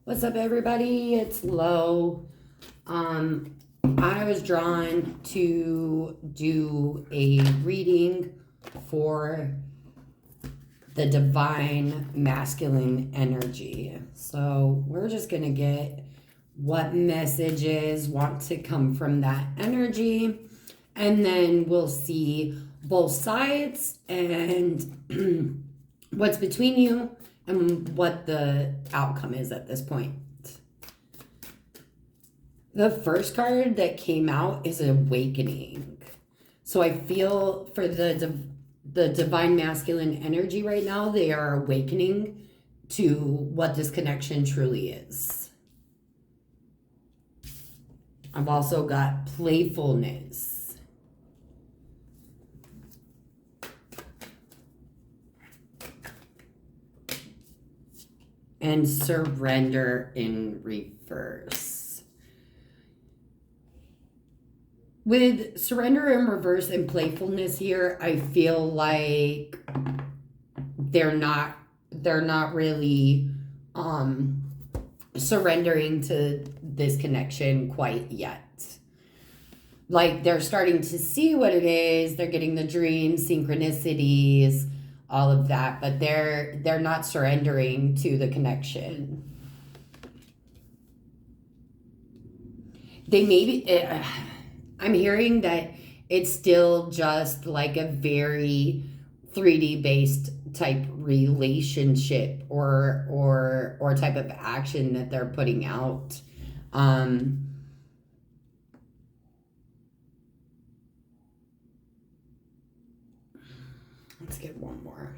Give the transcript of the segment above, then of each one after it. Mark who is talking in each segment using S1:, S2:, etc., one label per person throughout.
S1: What's up, everybody? It's Lo. I was drawn to do a reading for the divine masculine energy. So we're just going to get what messages want to come from that energy, and then we'll see both sides and what's between you and what the outcome is at this point. The first card that came out is Awakening. So I feel for the divine masculine energy right now, they are awakening to what this connection truly is. I've also got Playfulness. And Surrender in reverse. With Surrender in reverse and Playfulness here, I feel like they're not really surrendering to this connection quite yet. Like, they're starting to see what it is, they're getting the dreams, synchronicities, all of that, but they're not surrendering to the connection. They maybe I'm hearing that it's still just like a very 3D based type relationship or type of action that they're putting out. Let's get one more.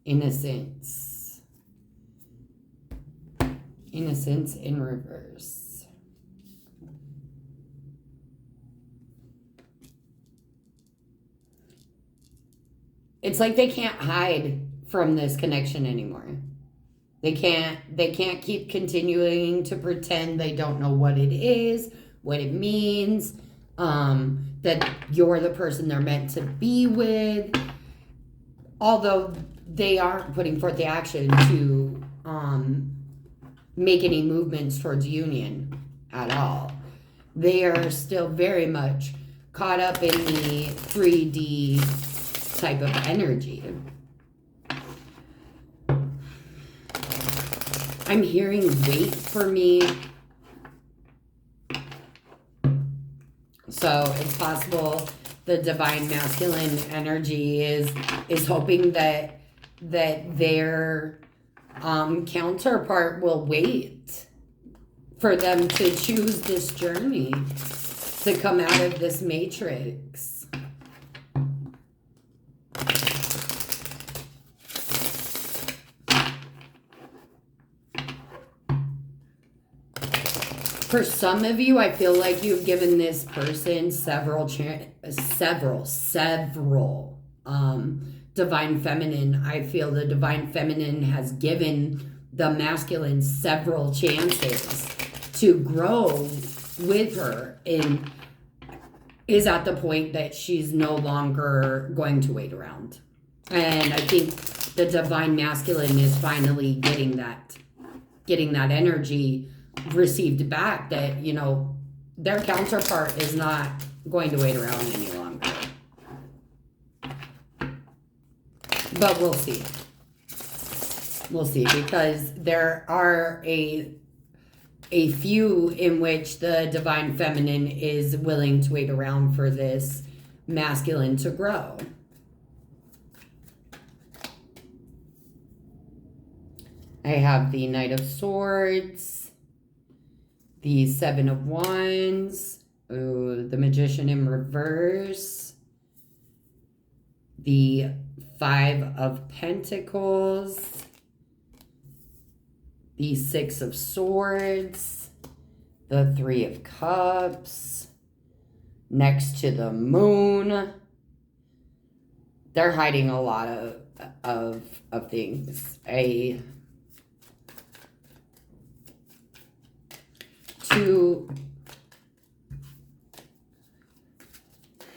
S1: Innocence. Innocence in reverse. It's like they can't hide from this connection anymore. They can't keep continuing to pretend they don't know what it is, what it means, that you're the person they're meant to be with. Although they aren't putting forth the action to make any movements towards union at all. They are still very much caught up in the 3D type of energy. I'm hearing wait for me. So it's possible the divine masculine energy is hoping that their counterpart will wait for them to choose this journey, to come out of this matrix. For some of you, I feel like you've given this person several divine feminine. I feel the divine feminine has given the masculine several chances to grow with her, and is at the point that she's no longer going to wait around. And I think the divine masculine is finally getting that energy received back, that, you know, their counterpart is not going to wait around any longer. But we'll see. We'll see, because there are a few in which the divine feminine is willing to wait around for this masculine to grow. I have the Knight of Swords, the Seven of Wands, the Magician in reverse, the Five of Pentacles, the Six of Swords, the Three of Cups, next to the Moon. They're hiding a lot of things.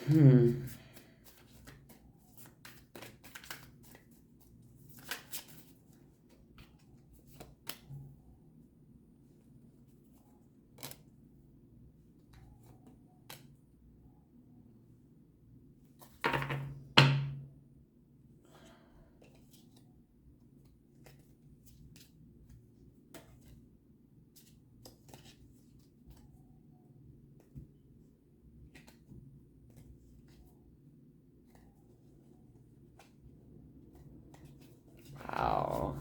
S1: Hmm. Wow.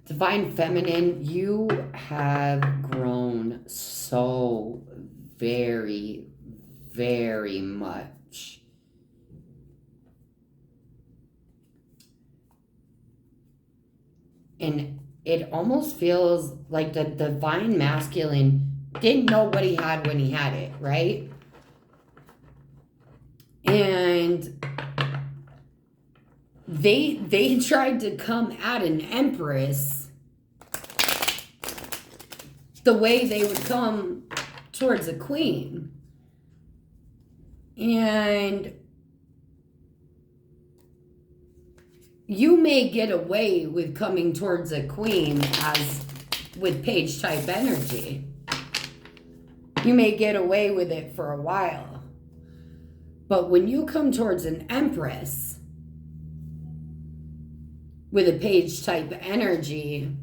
S1: Divine Feminine, you have grown so very, very much. And it almost feels like the Divine Masculine didn't know what he had when he had it, right? And they tried to come at an Empress the way they would come towards a Queen. And you may get away with coming towards a Queen as with Page type energy. You may get away with it for a while. But when you come towards an Empress with a Page type energy,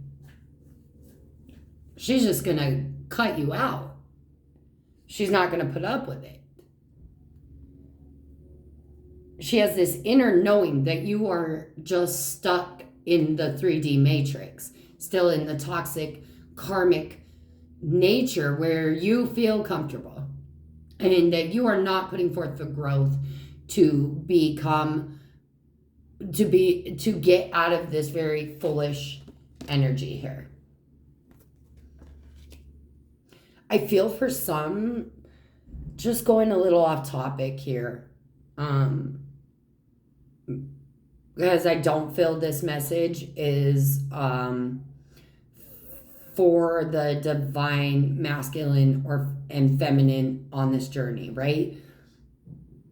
S1: she's just going to cut you out. She's not going to put up with it. She has this inner knowing that you are just stuck in the 3D matrix, still in the toxic, karmic nature where you feel comfortable and that you are not putting forth the growth to become, to get out of this very foolish energy here. I feel for some, just going a little off topic here, because I don't feel this message is for the Divine Masculine and Feminine on this journey, right?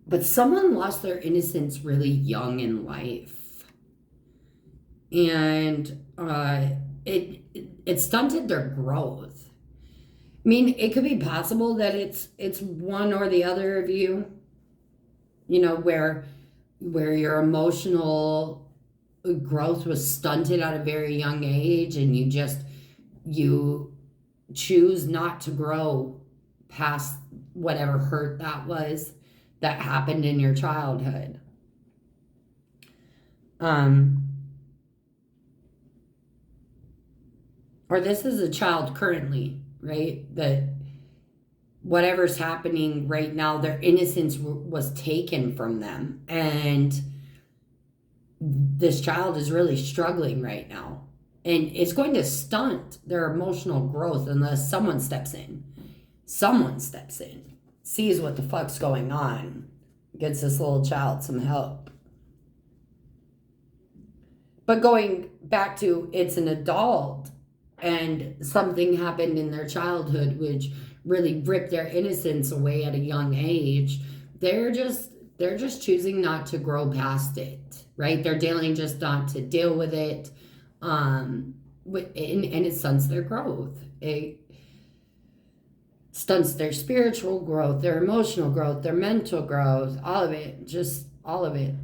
S1: But someone lost their innocence really young in life, and it stunted their growth. I mean, it could be possible that it's one or the other of you, you know, where your emotional growth was stunted at a very young age, and you choose not to grow past whatever hurt that happened in your childhood. Or this is a child currently, right? That whatever's happening right now, their innocence was taken from them. And this child is really struggling right now. And it's going to stunt their emotional growth unless someone steps in. Someone steps in, sees what the fuck's going on, gets this little child some help. But going back to it's an adult and something happened in their childhood which really ripped their innocence away at a young age, they're just choosing not to grow past it, right? They're dealing just not to deal with it, and it stunts their growth. It stunts their spiritual growth, their emotional growth, their mental growth, all of it, just all of it.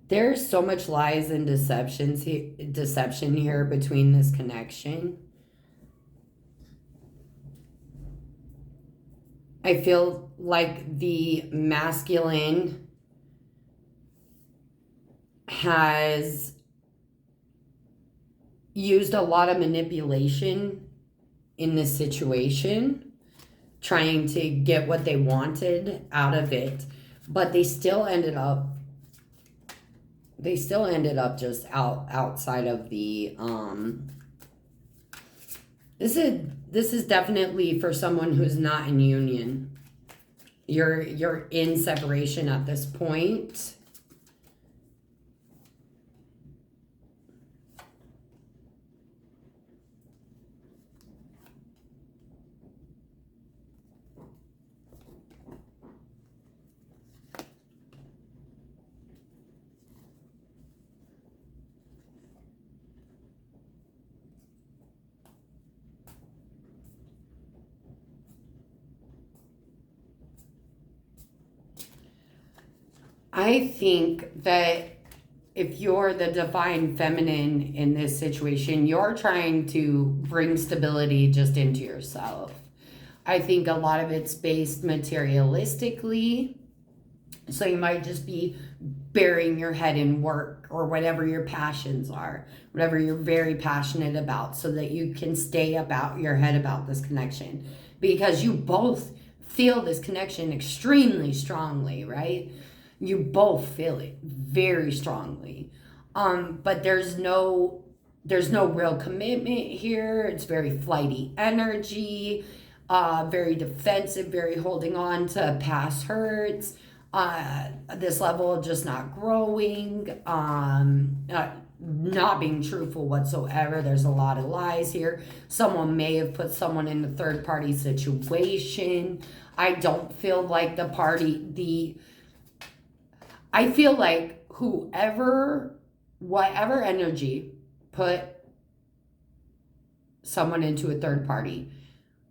S1: There's so much lies and deception here between this connection. I feel like the masculine has used a lot of manipulation in this situation, trying to get what they wanted out of it, but they still ended up just outside of the This is definitely for someone who's not in union. You're in separation at this point. I think that if you're the divine feminine in this situation, you're trying to bring stability just into yourself. I think a lot of it's based materialistically. So you might just be burying your head in work or whatever your passions are, whatever you're very passionate about, so that you can stay about your head about this connection. Because you both feel this connection extremely strongly, right? You both feel it very strongly. But there's no real commitment here. It's very flighty energy, very defensive, very holding on to past hurts. This level of just not growing, not being truthful whatsoever. There's a lot of lies here. Someone may have put someone in a third party situation. I don't feel like I feel like whatever energy put someone into a third party,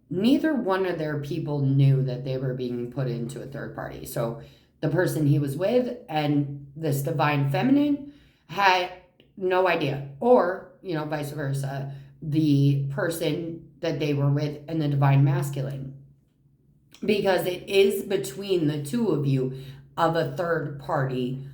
S1: neither one of their people knew that they were being put into a third party. So the person he was with and this divine feminine had no idea. Or, vice versa, the person that they were with and the divine masculine. Because it is between the two of you of a third party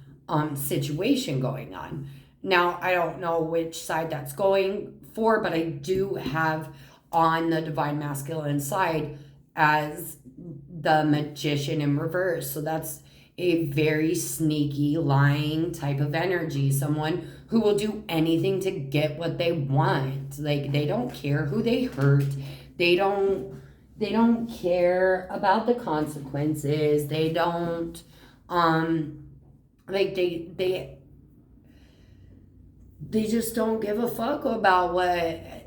S1: situation going on. Now, I don't know which side that's going for, but I do have on the divine masculine side as the magician in reverse. So that's a very sneaky, lying type of energy. Someone who will do anything to get what they want. Like, they don't care who they hurt. They don't care about the consequences. They don't they just don't give a fuck about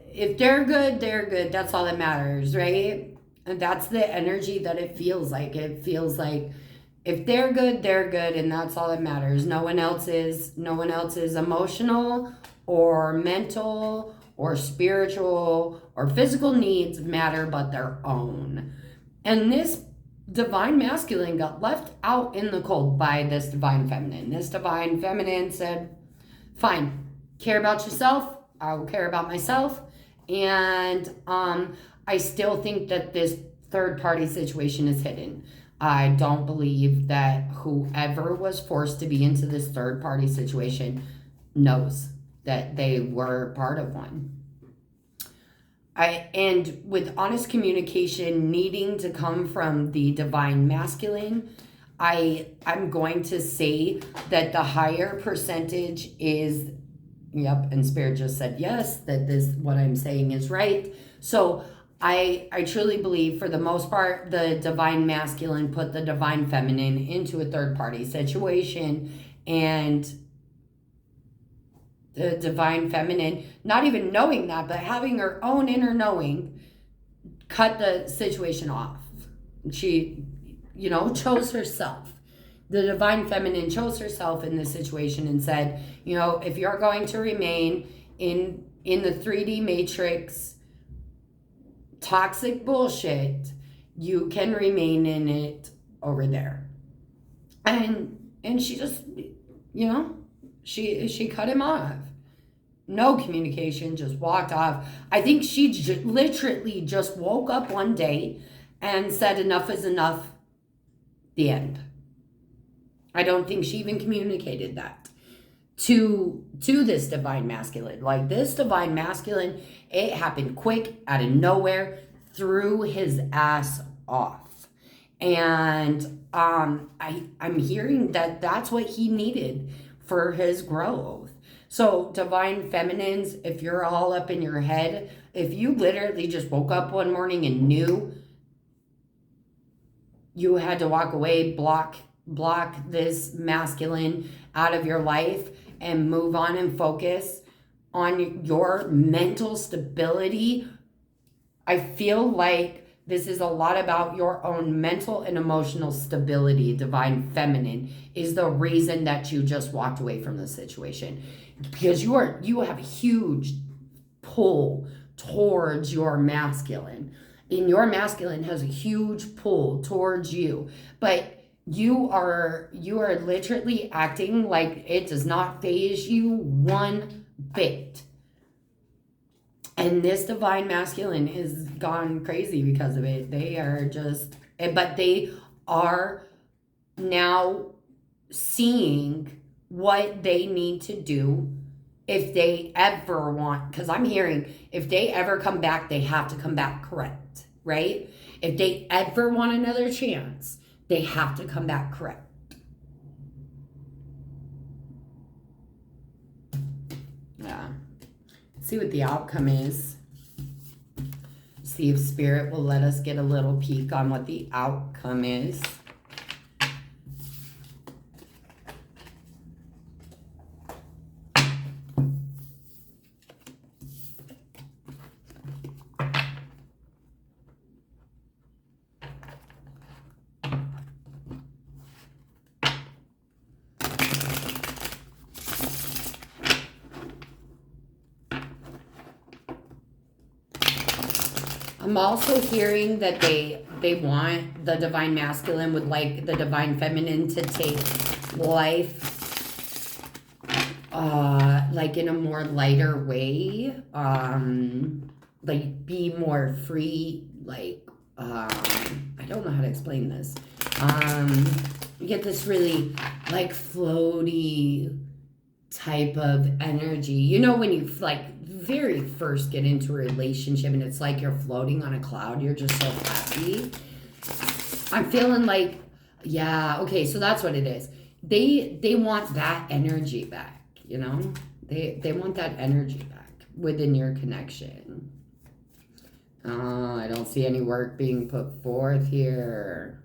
S1: if they're good, they're good. That's all that matters, right? And that's the energy that it feels like. It feels like if they're good, and that's all that matters. No one else is emotional or mental or spiritual or physical needs matter but their own. And this divine masculine got left out in the cold by this divine feminine. This divine feminine said, fine, care about yourself, I will care about myself. And I still think that this third party situation is hidden. I don't believe that whoever was forced to be into this third party situation knows that they were part of one. And with honest communication needing to come from the divine masculine, I'm going to say that the higher percentage is, yep, and Spirit just said yes, that what I'm saying is right. So I truly believe, for the most part, the divine masculine put the divine feminine into a third party situation, and the divine feminine, not even knowing that, but having her own inner knowing, cut the situation off. She, chose herself. The divine feminine chose herself in this situation and said, if you're going to remain in the 3D matrix toxic bullshit, you can remain in it over there. And she just, she cut him off. No communication, just walked off. I think she literally just woke up one day and said enough is enough, the end. I don't think she even communicated that to this divine masculine. Like, this divine masculine, it happened quick, out of nowhere, threw his ass off. And I'm hearing that that's what he needed for his growth. So divine feminines, if you're all up in your head if you literally just woke up one morning and knew you had to walk away, block this masculine out of your life and move on and focus on your mental stability, I feel like this is a lot about your own mental and emotional stability. Divine feminine is the reason that you just walked away from the situation, because you have a huge pull towards your masculine, and your masculine has a huge pull towards you, but you are literally acting like it does not faze you one bit. And this divine masculine has gone crazy because of it. They are just, but they are now seeing what they need to do if they ever want, because I'm hearing if they ever come back, they have to come back correct, right? If they ever want another chance, they have to come back correct. Yeah. See what the outcome is. See if Spirit will let us get a little peek on what the outcome is. I'm also hearing that they want the divine masculine would like the divine feminine to take life like in a more lighter way, like be more free, like I don't know how to explain this. You get this really like floaty type of energy. You know, when you like very first get into a relationship and it's like you're floating on a cloud, you're just so happy. I'm feeling like, yeah, okay, so that's what it is. They want that energy back, you know? They want that energy back within your connection. I don't see any work being put forth here.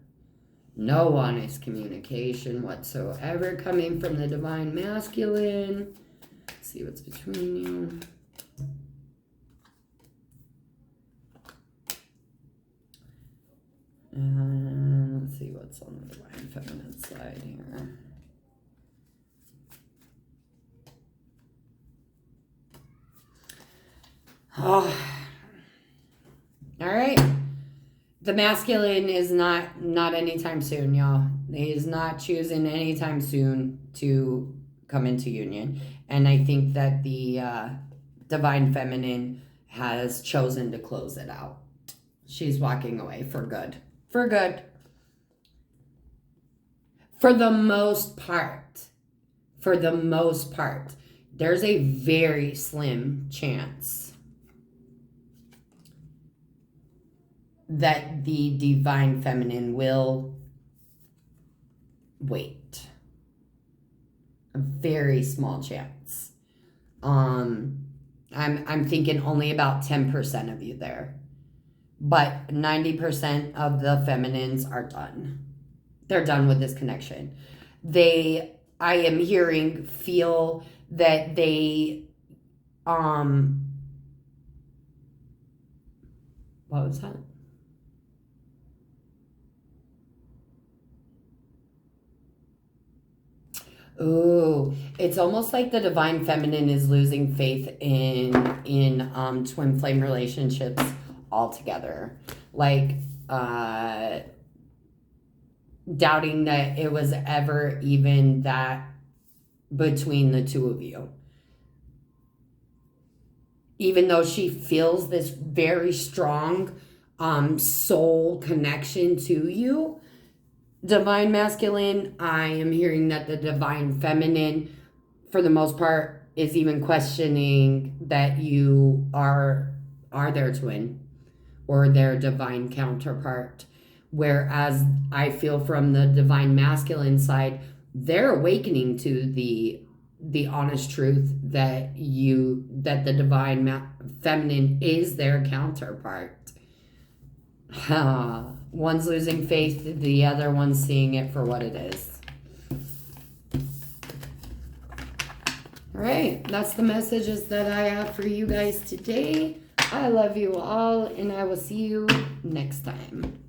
S1: No honest communication whatsoever coming from the divine masculine. Let's see what's between you. And let's see what's on the divine feminine side here. Oh. All right. The masculine is not anytime soon, y'all. He is not choosing anytime soon to come into union. And I think that the divine feminine has chosen to close it out. She's walking away for good. For good. For the most part. For the most part. There's a very slim chance that the divine feminine will wait. A very small chance. I'm thinking only about 10% of you there. But 90% of the feminines are done. They're done with this connection. I am hearing, feel that they, what was that? Ooh, it's almost like the divine feminine is losing faith in twin flame relationships altogether. Like doubting that it was ever even that between the two of you. Even though she feels this very strong soul connection to you, divine masculine, I am hearing that the divine feminine, for the most part, is even questioning that you are their twin or their divine counterpart. Whereas I feel from the divine masculine side, they're awakening to the the honest truth that the divine feminine is their counterpart. One's losing faith, the other one's seeing it for what it is. All right, that's the messages that I have for you guys today. I love you all, and I will see you next time.